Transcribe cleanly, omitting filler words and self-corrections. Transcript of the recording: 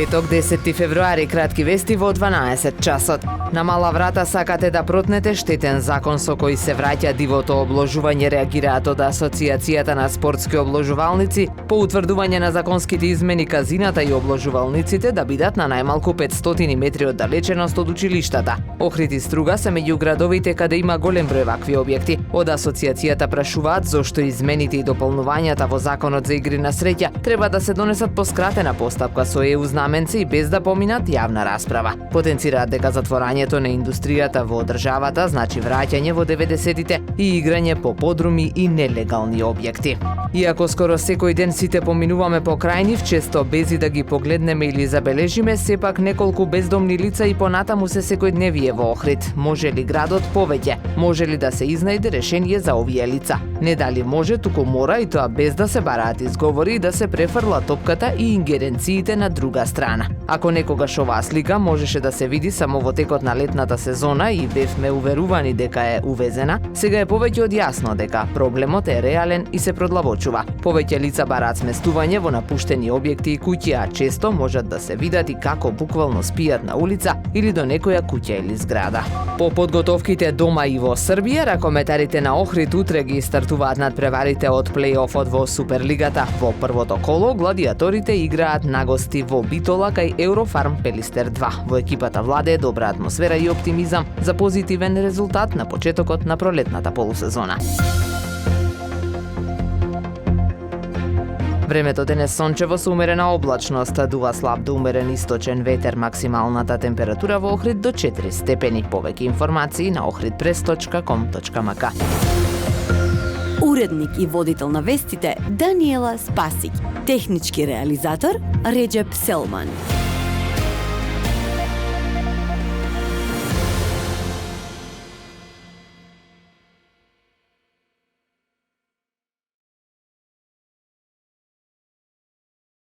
Петок, 10 февруари, кратки вести во 12 часот. На мала врата сакате да протнете штетен закон со кој се враќа дивото обложување, реагираат од Асоцијацијата на спортски обложувалници по утврдување на законските измени казината и обложувалниците да бидат на најмалку 500 метри оддалеченост од училиштата. Охрид и Струга се меѓу градовите каде има голем број вакви објекти. Од Асоцијацијата прашуваат зошто измените и дополнувањата во Законот за игри на среќа треба да се донесат по скратена постапка со ЕУ знаменце и без да поминат јавна расправа. Потенцираат дека затворањето на индустријата во државата значи враќање во 90-тите и играње по подруми и нелегални објекти. Иако скоро секој ден сите поминуваме покрај нив, често без и да ги погледнеме или забележиме, сепак неколку бездомни лица и понатаму се секојдневие во Охрид. Може ли градот повеќе? Може ли да се изнајде решение за овие лица? Не дали може, туку мора, и тоа без да се бараат изговори и да се префрла топката и ингеренциите на друга страна. Ако некогаш оваа слика можеше да се види само во текот на летната сезона и бевме уверувани дека е увезена, сега е повеќе од јасно дека проблемот е реален и се продлабочува. Повеќе лица бараат сместување во напуштени објекти и куќи, а често можат да се видат и како буквално спијат на улица или до некоја куќа или зграда. По подготовките дома и во Србија, ракометарите на Охрид утре ги стартуваат надпреварите од плејофот во Суперлигата. Во првото коло гладиаторите играат нагости во Битола кај Еврофарм Пелистер 2. Во екипата владее добра атмосфера и оптимизам за позитивен резултат на почетокот на пролетната полусезона. Времето денес сончево со умерена облачност, дува слаб до умерен источен ветер, максималната температура во Охрид до 4 степени. Повеќе информации на ohridpress.com.mk. Уредник и водител на вестите Даниела Спасик. Технички реализатор Реджеп Селман.